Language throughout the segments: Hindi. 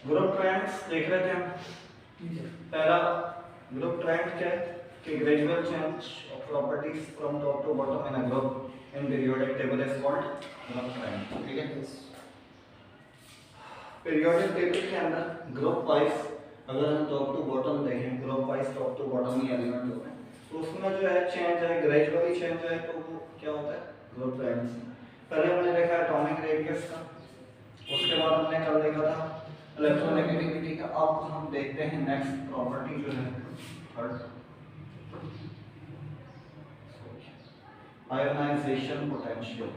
ग्रुप ट्रेंड्स देख रहे थे हम। पहला ग्रुप ट्रेंड क्या है कि gradual change of properties from top to bottom in a group in periodic table is called group trend. ठीक है, पीरियोडिक टेबल के अंदर ग्रुप वाइज अगर हम टॉप टू बॉटम देखें, group wise top to bottom ही एलिमेंट होते हैं, तो उसमें जो है चेंज है ग्रेजुअली चेंज है, तो वो क्या होता है ग्रुप ट्रेंड्स। पहले हमने देखा एटॉमिक रेडियस का, उसके बाद हमने कल देखा था इलेक्ट्रोनेगेटिविटी का। अब हम देखते हैं नेक्स्ट प्रॉपर्टी जो है third, ionization potential.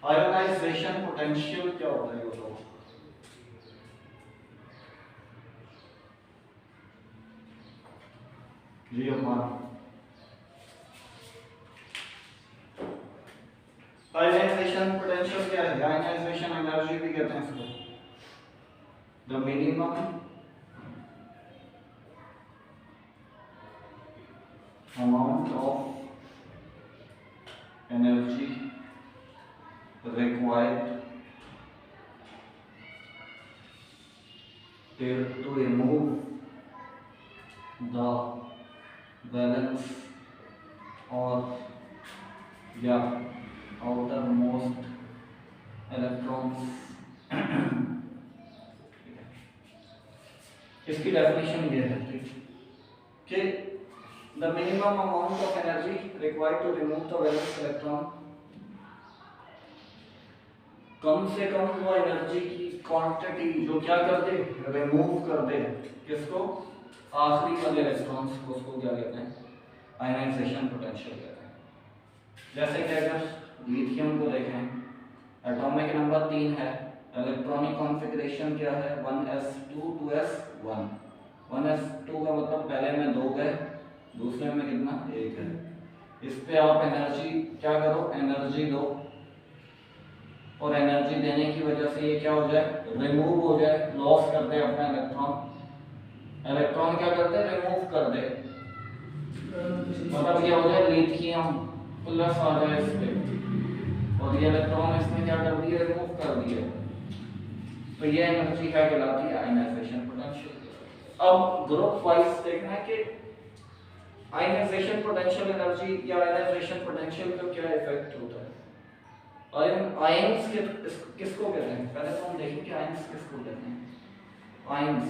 Ionization potential क्या होता है बताओ? जी अमान, आयोनाइजेशन पोटेंशियल क्या है? आयोनाइजेशन एनर्जी भी कहते हैं इसको। The minimum amount of energy required to remove the valence or outermost electrons। इसकी डेफिनेशन ये है कि the minimum amount of energy required to remove the valence electron, कम से कम वो एनर्जी की क्वांटिटी जो क्या कर दे, रिमूव कर दे किसको, आखिरी वाले इलेक्ट्रॉन्स को, उसको क्या कहते हैं आयनाइजेशन पोटेंशियल कहते हैं। जैसे कि अगर लिथियम को देखें, एटॉमिक नंबर 3 है, इलेक्ट्रॉनिक कॉन्फ़िगरेशन क्या है 1s2 2s1। 1s2 का मतलब पहले में 2 गए, दूसरे में कितना 1 है। इस पे आप एनर्जी क्या करो, एनर्जी दो, और एनर्जी देने की वजह से ये क्या हो जाए, रिमूव हो जाए, लॉस कर दे अपना इलेक्ट्रॉन। इलेक्ट्रॉन क्या करते हैं, रिमूव कर दे, मतलब ये हो जाए लिथियम प्लस आ जाए इस पे, और ये इलेक्ट्रॉन इसमें क्या कर दिए, रिमूव कर दिए, तो ये एनर्जी क्या कहलाती है, आयनाइजेशन पोटेंशियल। अब ग्रुप वाइज देखना है कि आयनाइजेशन पोटेंशियल एनर्जी या आयनाइजेशन पोटेंशियल का क्या इफेक्ट होता है। आयंस किसको कहते हैं, पहले तो हम देखें कि आयंस किसको कहते हैं। आयंस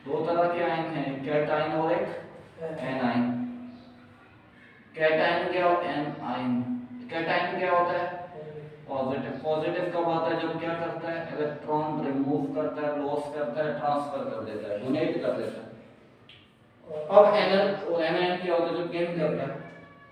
दो तरह के आयन हैं, कैटायन और एक एनायन। कैटायन क्या और एनायन। कैटायन क्या होता है, पॉजिटिव। पॉजिटिव कब आता है, जब क्या करता है, इलेक्ट्रॉन रिमूव करता है, लॉस करता है, ट्रांसफर कर देता है, डोनेट कर देता है। अब एनायन क्या होता है, जब गेन करता है।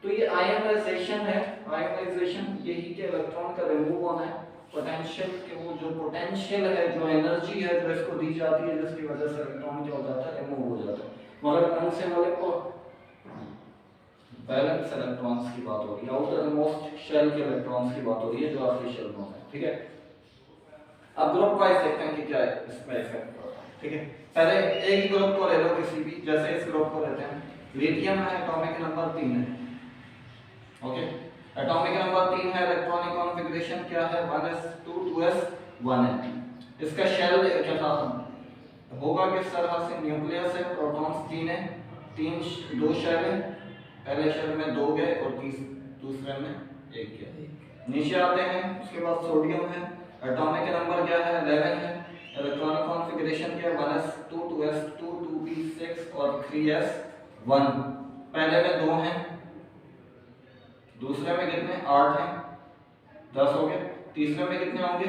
तो ये आयनाइजेशन है, आयनाइजेशन यही के इलेक्ट्रॉन का रिमूव होना है, पोटेंशियल के वो जो पोटेंशियल है, जो एनर्जी है जो इसको दी जाती है, जिसकी वजह से इलेक्ट्रॉन क्या हो जाता है, रिमूव हो जाता है। मगर कौन से वाले को, बैलेंस इलेक्ट्रॉन्स की बात हो रही है, आउटर मोस्ट शेल के इलेक्ट्रॉन्स की बात हो रही है, जो आखिरी शेल में है। ठीक है, अब ग्रुप वाइज देखते हैं कि क्या है इसमें इफेक्ट पड़ता है। ठीक है, पहले एक ही ग्रुप को ले लो किसी भी, जैसे इस ग्रुप को लेते हैं, लिथियम है, एटॉमिक नंबर 3 है। ओके, एटॉमिक नंबर 3 है, इलेक्ट्रॉनिक कॉन्फ़िगरेशन क्या है 1s2 2s1 है। इसका शेल क्या था, होगा किस तरह से, न्यूक्लियस है, प्रोटॉन्स 3 है, 2 शेल है, पहले शेल में 2 गए और दूसरे में 1 गया। नीचे आते हैं, उसके बाद सोडियम है, एटॉमिक नंबर क्या है 11 है, इलेक्ट्रॉनिक कॉन्फ़िगरेशन क्या है 1s2 2s2 2p6 और 3s1। पहले में 2 हैं, दूसरे में कितने 8 हैं, 10 हो गए, तीसरे में कितने होंगे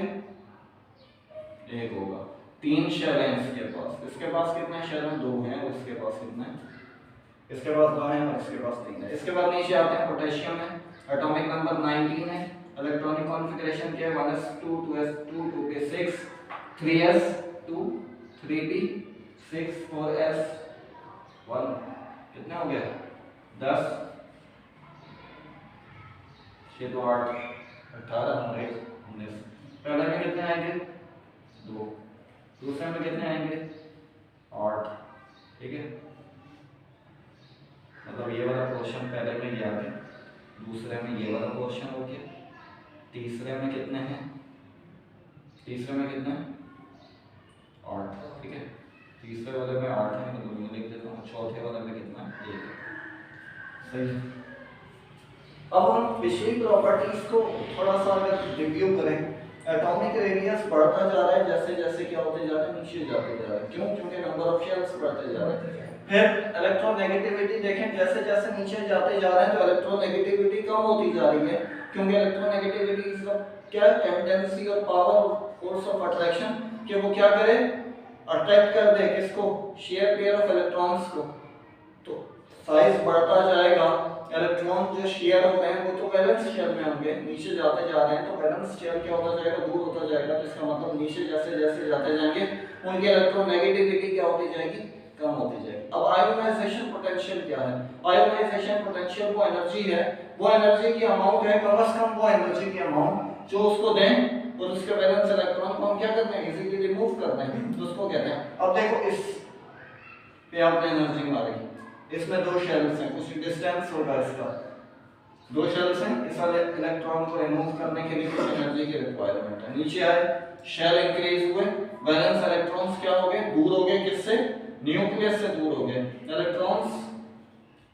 1 होगा। 3 शेल हैं इसके पास कितने शेल हैं, 2 हैं, और इसके पास कितने, इसके पास 2 हैं और इसके पास 3 है। इसके बाद नीचे आते हैं, पोटेशियम है, एटॉमिक नंबर 19 है, इलेक्ट्रॉनिक कॉन्फ़िगरेशन क्या है 1s2 2s2 2p6 3s2 3p6 4s1। कितने हो गया 10, 6 2 8 18 19। पहले में कितने आएंगे 2, दूसरे में कितने आएंगे 8। ठीक है, मतलब ये वाला पोर्शन पहले में ये आ गया, दूसरे में ये वाला पोर्शन हो गया, तीसरे में कितने हैं? तीसरे में कितने? 8, ठीक है। तीसरे वाले में 8 है, मतलब मैं लिख देता हूँ। चौथे वाले में कितना? 1 है, सही है। अब हम पिछली प्रॉपर्टीज को थोड़ा सा अगर रिव्यू करें, एटॉमिक रेडियस बढ़ता जा रहा है जैसे जैसे क्या होते जा रहा है, नीचे जाते जा रहा है। क्यों? क्योंकि नंबर ऑफ शेल्स बढ़ते जा रहे हैं। फिर इलेक्ट्रोनेगेटिविटी देखें, जैसे जैसे नीचे जाते जा रहे हैं तो इलेक्ट्रोनेगेटिविटी कम होती जा रही है, क्योंकि इलेक्ट्रोनेगेटिविटी इज क्या टेंडेंसी और पावर फोर्स ऑफ अट्रैक्शन कि वो क्या करे, अट्रैक्ट कर दे किसको? शेयर पेयर ऑफ इलेक्ट्रॉन्स को। तो साइज बढ़ता जाएगा, इलेक्ट्रॉन जो शेयर हो रहे हैं वो तो बैलेंस शेल में होंगे, नीचे जाते जा रहे हैं तो बैलेंस शेल क्या होता जाएगा? दूर होता जाएगा। तो इसका मतलब नीचे जैसे जैसे जाते जाएंगे उनकी इलेक्ट्रोनेगेटिविटी क्या होती जाएगी? कम होती जाएगी। अब आयोनाइजेशन पोटेंशियल क्या है? आयोनाइजेशन पोटेंशियल वो एनर्जी है, वो एनर्जी की अमाउंट है, कम से कम वो एनर्जी की अमाउंट जो उसको दें और उसके बैलेंस इलेक्ट्रॉन को हम क्या करते हैं? इजीली रिमूव करते हैं, तो उसको कहते हैं। अब देखो इस पे आपने एनर्जी मारी, इसमें 2 शेल्स हैं, कुछ डिस्टेंस होगा इसका, 2 शेल्स हैं, इस वाले इलेक्ट्रॉन को रिमूव करने के लिए कुछ एनर्जी की रिक्वायरमेंट है। नीचे आए, शेल इंक्रीज हुए, बैलेंस इलेक्ट्रॉन्स क्या हो गए? दूर हो गए, किससे? न्यूक्लियस से दूर हो गए। इलेक्ट्रॉन्स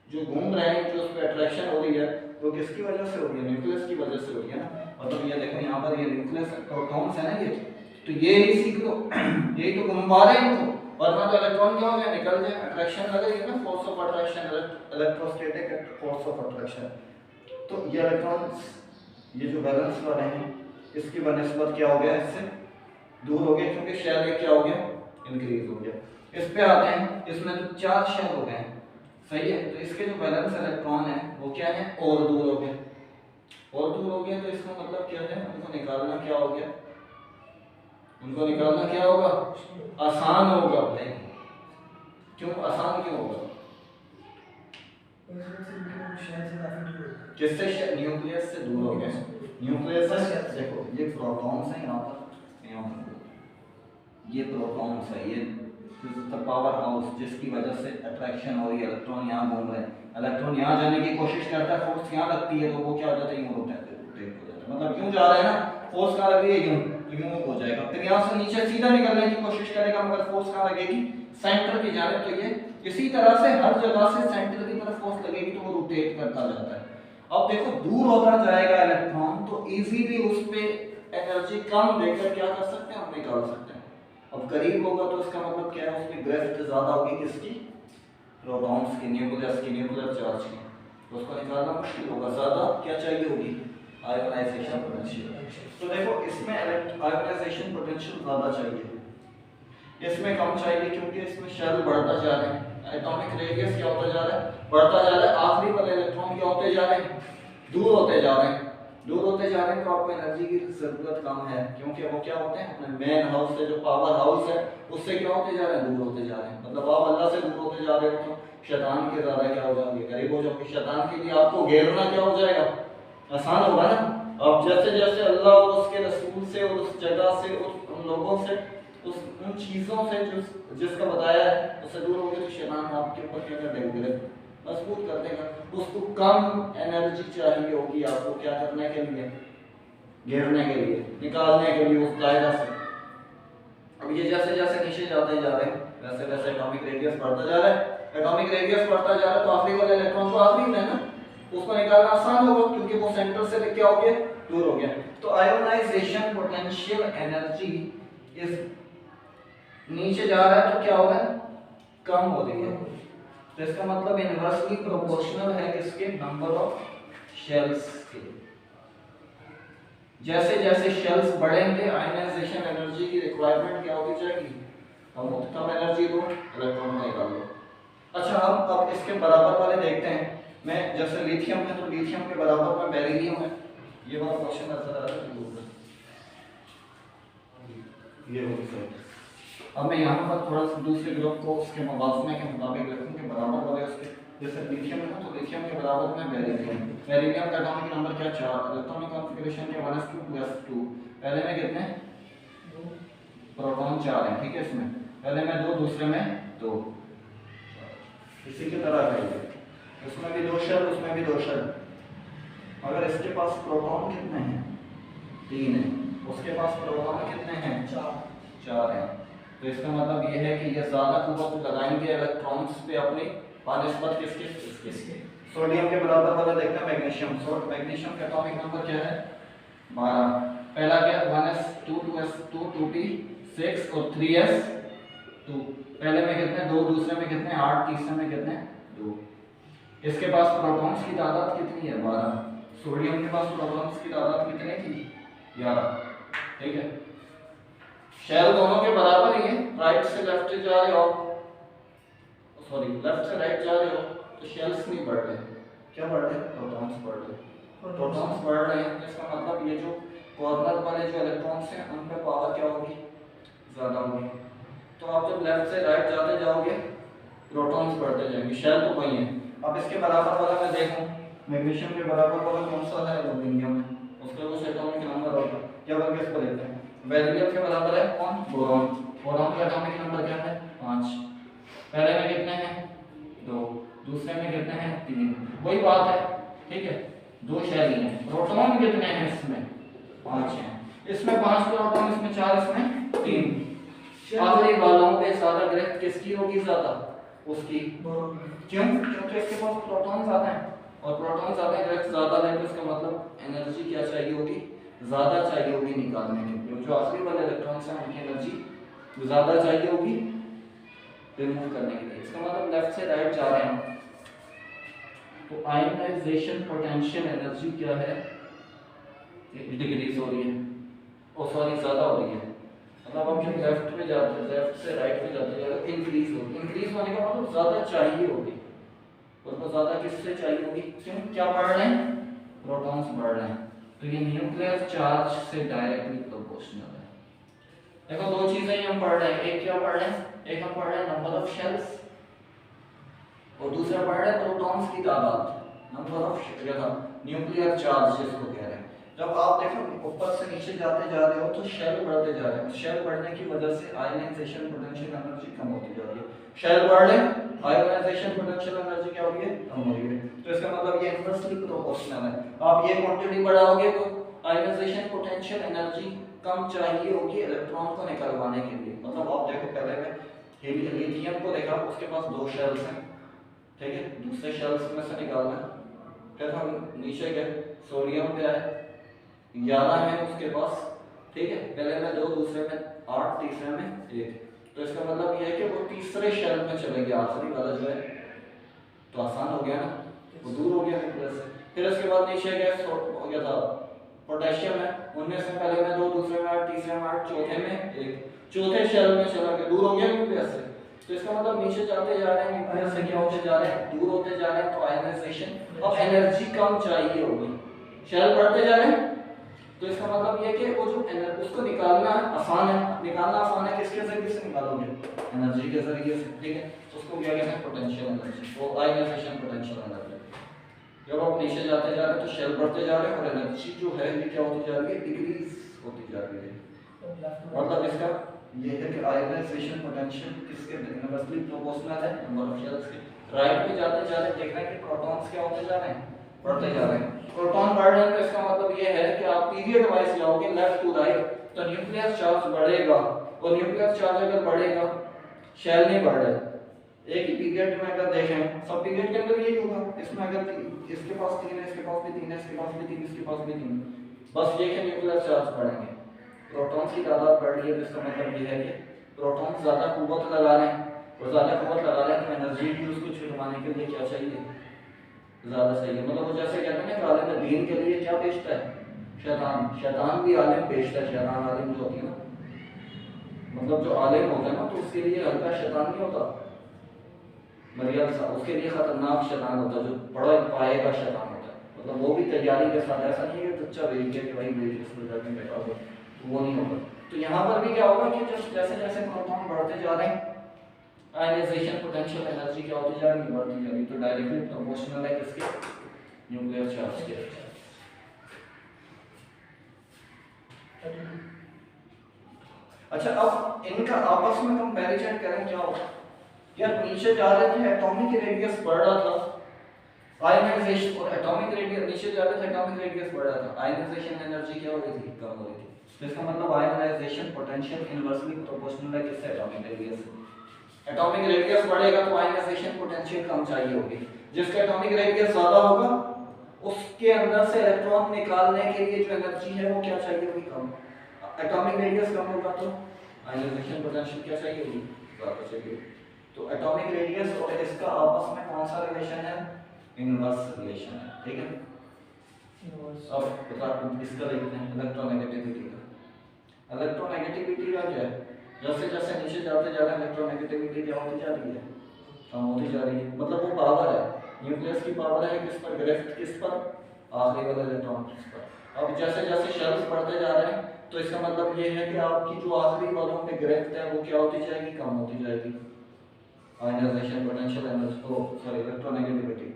जो घूम रहे हैं, जो उस पे अट्रैक्शन हो रही है, वो किसकी वजह से हो रही है? न्यूक्लियस की वजह से हो रही है ना। मतलब ये देखो यहाँ पर ये न्यूक्लियस प्रोटॉन्स है ना, ये तो ये ही सीख लो यही तो घुमा रहे हैं इनको, वरना तो इलेक्ट्रॉन क्या हो जाए? निकल जाए, अट्रैक्शन लगेगी ना, force of attraction, electrostatic force of attraction. तो ये इलेक्ट्रॉन्स, ये जो बैलेंस वाले हैं, इसकी बनिस्बत क्या हो गया? इससे दूर हो गए, क्योंकि शेल क्या हो गया? इंक्रीज हो गया। इस पे आते हैं, इसमें तो 4 शेल हो गए हैं, सही है। तो इसके जो बैलेंस इलेक्ट्रॉन है वो क्या है? और दूर हो गए, और दूर हो गया। तो इसका मतलब क्या है? उनको निकालना क्या हो गया? उनको निकालना क्या होगा? आसान होगा भाई। क्यों आसान क्यों होगा? किससे? न्यूक्लियस से दूर हो गए। न्यूक्लियस से देखो, ये प्रोटॉन्स है यहाँ पर, यहाँ पर ये प्रोटॉन्स है, ये पावर हाउस जिसकी वजह से अट्रैक्शन हो रही है, इलेक्ट्रॉन यहाँ घूम रहे हैं, इलेक्ट्रॉन यहाँ जाने की कोशिश करता है, फोर्स यहाँ लगती है तो वो क्या हो जाता है? यूं रोटेट हो जाता है। मतलब यूं जा रहे हैं ना, फोर्स कहाँ लग रही है? यूं, तो यूं हो जाएगा। फिर यहाँ से नीचे सीधा निकलने की कोशिश करेगा, मगर फोर्स कहाँ लगेगी? सेंटर की जाने। तो ये इसी तरह से हर जगह से सेंटर की तरफ फोर्स लगेगी तो वो रोटेट करता जाता है। अब देखो दूर होता जाएगा इलेक्ट्रॉन, तो इजीली उस पे एनर्जी कम देकर क्या कर सकते हैं? हम निकाल सकते हैं। अब करीब होगा तो इसका मतलब क्या है? उसमें ग्रेविटी ज्यादा होगी, किसकी? प्रोटॉन्स की, न्यूक्लियस की, न्यूक्लियर चार्ज की। तो उसको निकालना मुश्किल होगा, ज्यादा क्या चाहिए होगी? Ionization potential. तो देखो इसमें आयोनाइजेशन पोटेंशियल ज्यादा चाहिए, इसमें कम चाहिए, क्योंकि इसमें शेल बढ़ता जा रहा है, एटॉमिक रेडियस क्या होता जा रहा है? बढ़ता जा रहा है। आखिरी वाले इलेक्ट्रॉन क्या होते जा रहे हैं? दूर होते जा रहे हैं, दूर होते जा रहे हैं। तो आपको एनर्जी की जरूरत कम है, क्योंकि वो क्या होते हैं? अपने मेन हाउस से, जो पावर हाउस है, उससे क्या होते जा रहे हैं? दूर होते जा रहे हैं। मतलब आप अल्लाह से दूर होते जा रहे हो तो शैतान के ज्यादा क्या हो जाएंगे? करीब हो जाओगे। शैतान के लिए आपको घेरना क्या हो जाएगा? आसान होगा ना। अब जैसे जैसे अल्लाह और उसके रसूल से और उस जगह से और उन लोगों से, उन चीजों से जिसका बताया है, उससे दूर होगे तो शैतान आपके ऊपर क्या कर देगा? मजबूत कर देगा। उसको कम एनर्जी चाहिए होगी आपको क्या करने के लिए? घेरने के लिए, निकालने के लिए उस दायरा से। अब ये जैसे जैसे नीचे जाते जा रहे हैं, वैसे वैसे एटॉमिक रेडियस बढ़ता जा रहा है। एटॉमिक रेडियस बढ़ता जा रहा है तो आखिरी वाले इलेक्ट्रॉन तो आखिरी में है ना, उसको निकालना आसान होगा, क्योंकि वो सेंटर से क्या हो गया? दूर हो गया। तो आयोनाइजेशन पोटेंशियल एनर्जी इस नीचे जा रहा है तो क्या हो रहा है? कम हो रही है। तो इसका मतलब इनवर्सली प्रोपोर्शनल है किसके? नंबर ऑफ शेल्स के। जैसे जैसे शेल्स बढ़ेंगे आयोनाइजेशन एनर्जी की रिक्वायरमेंट क्या होती जाएगी? कम एनर्जी दो, इलेक्ट्रॉन निकाल लो। अच्छा हम अब इसके बराबर वाले देखते हैं। मैं जैसे लिथियम है तो लिथियम के बराबर में बेरिलियम है। ये वाला क्वेश्चन नजर आ रहा है, ये हो सकता है। अब मैं यहाँ पर थोड़ा सा दूसरे ग्रुप को उसके मवाज़ने के मुताबिक रखूँ कि बराबर वाले उसके, जैसे लिथियम है तो लिथियम के बराबर में बेरिलियम। बेरिलियम का एटॉमिक नंबर क्या? 4। इलेक्ट्रॉनिक कॉन्फ़िगरेशन के 1s2 पहले में कितने प्रोटॉन? 4 हैं, ठीक है। इसमें पहले में 2, दूसरे में 2। इसी की तरह है ये, इसमें भी 2 शेल, उसमें भी 2 शेल। अगर इसके पास प्रोटॉन कितने हैं? 3 है, उसके पास प्रोटॉन कितने हैं? 4 हैं। तो इसका मतलब ये है कि ये ज़्यादा कुव्वत लगाएंगे इलेक्ट्रॉन्स पे अपने बनिस्बत किसके? सोडियम के बराबर वाला देखते हैं मैग्नीशियम। मैग्नीशियम का एटॉमिक नंबर क्या है? 12। पहला क्या? 1s2 2s2 2p6 और 3s2। पहले में कितने? 2, दूसरे में कितने? 8, तीसरे में कितने? 2। इसके पास प्रोटॉन्स की तादाद कितनी है? 12। सोडियम के पास प्रोटॉन्स की तादाद कितनी थी? 11। ठीक है, शेल दोनों के बराबर ही है। राइट से लेफ्ट जा रहे हो, सॉरी लेफ्ट से राइट जा रहे हो तो शेल्स नहीं बढ़ रहे। क्या बढ़ रहे? प्रोटॉन्स बढ़ रहे। प्रोटॉन्स बढ़ रहे हैं तो इसका मतलब ये जो कॉर्नर वाले जो इलेक्ट्रॉन्स हैं उन पे पावर क्या होगी? ज़्यादा होगी। तो आप जब लेफ्ट से राइट जाते जाओगे प्रोटॉन्स बढ़ते जाएंगे, शेल तो वही है। अब इसके बराबर वाला मैं देखूं, मैग्नीशियम के बराबर वाला कौन सा है? एल्यूमिनियम है। उसका कुछ एटॉमिक नंबर होगा, या बल्कि इसको लेते हैं वैल्यूम के बराबर है कौन? बोरॉन। बोरॉन का एटॉमिक नंबर क्या है? 5। पहले में कितने हैं? 2, दूसरे में कितने हैं? 3। वही बात है, ठीक है, 2 शेल हैं। प्रोटॉन कितने हैं इसमें? 5 हैं। इसमें 5 प्रोटॉन, इसमें 4, इसमें 3। आखिरी वालों पे ज्यादा ग्रेथ किसकी होगी? ज्यादा उसकी। क्यों? क्योंकि इसके पास प्रोटॉन ज्यादा हैं, और प्रोटॉन ज्यादा ग्रेथ ज्यादा है तो इसका मतलब एनर्जी क्या चाहिए होगी? ज्यादा चाहिए होगी निकालने के लिए। जो आखिरी वाले इलेक्ट्रॉन्स हैं उनकी एनर्जी ज्यादा चाहिए होगी रिमूव करने के लिए। इसका मतलब लेफ्ट से राइट जा रहे हैं तो आयनाइजेशन पोटेंशियल एनर्जी क्या है? डिक्रीज हो रही है, ओ सॉरी ज्यादा हो रही है। मतलब हम जब लेफ्ट में जाते हैं, लेफ्ट से राइट में जाते हैं, इंक्रीज होगी। इंक्रीज होने का मतलब ज्यादा चाहिए होगी। उसको ज्यादा किससे चाहिए होगी? क्यों? क्या बढ़ रहे हैं? प्रोटॉन्स बढ़ रहे हैं। तो ये न्यूक्लियर चार्ज से डायरेक्टली प्रोपोर्शनल है। देखो 2 चीजें हम पढ़ रहे हैं। एक क्या पढ़ रहे हैं? एक हम पढ़ रहे हैं नंबर ऑफ शेल्स, और दूसरा पढ़ रहे हैं प्रोटॉन्स की तादाद, नंबर ऑफ न्यूक्लियर चार्ज जिसको कह रहे हैं। जब आप देखो ऊपर से नीचे जाते जा रहे हो तो शेल बढ़ते जा रहे हैं। शेल बढ़ने की वजह से आयनाइजेशन पोटेंशियल एनर्जी कम होती जा रही है। शेल बढ़ रहे हैं, आयनाइजेशन पोटेंशियल एनर्जी क्या हो रही है? कम हो रही है। तो इसका मतलब ये इनवर्सली प्रोपोर्शनल है। आप ये क्वांटिटी बढ़ाओगे तो आयनाइजेशन पोटेंशियल एनर्जी कम चाहिए होगी इलेक्ट्रॉन को निकलवाने के लिए। मतलब आप देखो पहले में लिथियम को देखा, उसके पास 2 शेल्स हैं, ठीक है, दूसरे शेल्स में से निकालना। फिर हम नीचे गए, सोडियम पे आए, 11 है उसके पास, ठीक है, पहले में 2, दूसरे में 8, तीसरे में 1। तो इसका मतलब ये है कि वो तीसरे शेल में चले गया, आखिरी वाला जो है। तो आसान हो गया ना, वो दूर हो गया न्यूक्लियस से। फिर उसके बाद नीचे गए, हो गया था पोटेशियम है, उनमें से पहले में 2, दूसरे में 8, तीसरे में 8, चौथे में 1, चौथे शेल में चला गया, दूर हो गया न्यूक्लियस से। तो इसका मतलब नीचे जाते जा रहे हैं, न्यूक्लियस से क्या होते जा रहे हैं? दूर होते जा रहे हैं। तो आयनाइजेशन, अब एनर्जी कम चाहिए होगी, शेल बढ़ते जा रहे हैं। तो इसका मतलब ये कि वो जो एनर्जी उसको निकालना आसान है। निकालना आसान है, किसके जरिए से निकालोगे? एनर्जी के जरिए से, ठीक है। उसको क्या कहते हैं? पोटेंशियल एनर्जी, वो आयनाइजेशन पोटेंशियल एनर्जी। जब आप नीचे जाते जा रहे हैं तो शेल बढ़ते जा रहे हैं, और एनर्जी जो है ये क्या होती जा रही है? डिक्रीज होती जा रही है। मतलब इसका ये है कि आयनाइजेशन पोटेंशियल किसके इनवर्सली प्रोपोर्शनल है नंबर ऑफ शेल्स के। राइट में जाते जा रहे हैं, देखना है कि प्रोटॉन्स क्या होते जा रहे हैं? बढ़ते जा रहे हैं। प्रोटॉन बढ़ रहे हैं तो इसका मतलब ये है कि आप पीरियड वाइज जाओगे लेफ्ट टू राइट तो न्यूक्लियर चार्ज बढ़ेगा, और न्यूक्लियर चार्ज अगर बढ़ेगा, शेल नहीं बढ़ रहे। एक ही पीरियड में अगर देखें, सब पीरियड के अंदर यही होगा। इसमें अगर इसके पास 3 है, इसके पास भी 3 है, इसके पास भी 3, इसके पास भी 3, बस ये कि न्यूक्लियर चार्ज बढ़ेंगे, प्रोटॉन्स की तादाद बढ़ रही है। इसका मतलब ये है कि प्रोटॉन्स ज्यादा कुव्वत लगा रहे हैं, और ज्यादा कुव्वत लगा रहे हैं तो एनर्जी भी उसको छुड़वाने के लिए क्या चाहिए? ज्यादा चाहिए। मतलब वो जैसे कहते हैं ना, आलिम दीन के लिए क्या बेचता है? शैतान। शैतान भी आलिम बेचता है। शैतान आलिम जो होती है ना, मतलब जो आलिम होता है ना, तो उसके लिए हल्का शैतान नहीं होता, मरियम सा, उसके लिए खतरनाक शैतान होता है, जो बड़ा पाए का शैतान होता है। मतलब वो भी तैयारी के साथ, ऐसा नहीं है कि बच्चा बेच गया कि भाई बेच इसको जाके बैठा हो, वो नहीं होगा। तो यहाँ पर भी क्या होगा कि जैसे जैसे प्रोटॉन बढ़ते जा रहे हैं, आयनाइजेशन पोटेंशियल एनर्जी क्या होती जा रही है? बढ़ती जा रही है। तो डायरेक्टली प्रोपोर्शनल है किसके? न्यूक्लियर चार्ज के। अच्छा, अब इनका आपस में कंपैरिजन करें क्या होगा? यार नीचे जा रहे थे, एटॉमिक रेडियस बढ़ रहा था, आयनाइजेशन और एटॉमिक रेडियस नीचे जाते थे, एटॉमिक रेडियस बढ़ रहा था, आयनाइजेशन एनर्जी क्या हो रही थी, कम हो रही थी। तो इसका मतलब आयनाइजेशन पोटेंशियल इनवर्सली प्रोपोर्शनल है किससे, एटॉमिक रेडियस से। एटॉमिक रेडियस बढ़ेगा तो आयनाइजेशन पोटेंशियल कम चाहिए होगी। जिसका एटॉमिक रेडियस ज्यादा होगा उसके अंदर से इलेक्ट्रॉन निकालने के लिए जो एनर्जी है वो क्या चाहिए होगी, कम। एटॉमिक रेडियस कम होगा तो आयनाइजेशन पोटेंशियल क्या चाहिए होगी, ज्यादा चाहिए। तो एटॉमिक रेडियस और इसका आपस में कौन सा रिलेशन है, इनवर्स रिलेशन है, ठीक है। अब बता इसका देखते हैं इलेक्ट्रोनेगेटिविटी का। इलेक्ट्रोनेगेटिविटी का क्या है, जैसे जैसे नीचे जाते जा रहे हैं इलेक्ट्रोनेगेटिविटी क्या होती जा रही है, कम होती जा रही है। मतलब वो पावर है, न्यूक्लियस की पावर है किस पर, ग्रेफ्ट किस पर, आखिरी वाले इलेक्ट्रॉन पर। अब जैसे जैसे शेल्स बढ़ते जा रहे हैं तो इसका मतलब ये है कि आपकी जो आखिरी वालों में ग्रेफ्ट है वो क्या होती जाएगी, कम होती जाएगी। आयनाइजेशन पोटेंशियल एनर्जी को सॉरी इलेक्ट्रोनेगेटिविटी।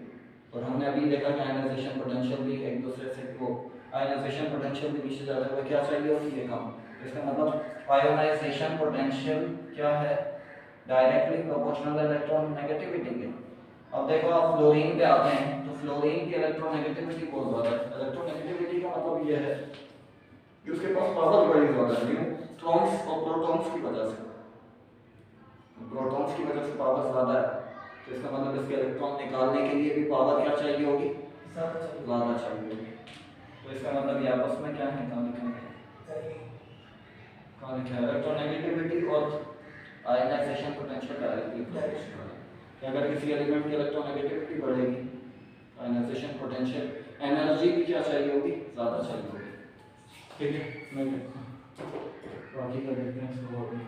और हमने अभी देखा कि आयनाइजेशन पोटेंशियल भी एक दूसरे से वो आयनाइजेशन पोटेंशियल भी नीचे जाता है, क्या चाहिए होती है, कम। इसका मतलब आयनाइजेशन पोटेंशियल क्या है, डायरेक्टली प्रोपोर्शनल इलेक्ट्रॉन नेगेटिविटी के। अब देखो आप फ्लोरीन पे आते हैं तो फ्लोरीन की इलेक्ट्रोनेगेटिविटी बहुत ज्यादा है। इलेक्ट्रोनेगेटिविटी का मतलब ये है कि उसके पास पावर बड़ी ज्यादा है, न्यूट्रॉन्स और प्रोटॉन्स की वजह से, प्रोटॉन्स की वजह से पावर ज्यादा है। तो इसका मतलब इसके इलेक्ट्रॉन निकालने के लिए भी पावर क्या चाहिए होगी, ज्यादा चाहिए होगी। तो इसका मतलब ये आपस में क्या है, कहाँ लिखा है, इलेक्ट्रोनेगेटिविटी और आयनाइजेशन पोटेंशियल डायरेक्टली प्रोपोर्शनल है। कि अगर किसी एलिमेंट की इलेक्ट्रोनेगेटिविटी बढ़ेगी आयनाइजेशन पोटेंशियल एनर्जी भी क्या चाहिए होगी, ज्यादा चाहिए होगी, ठीक है। मैं बाकी का देखते हैं इसको और भी।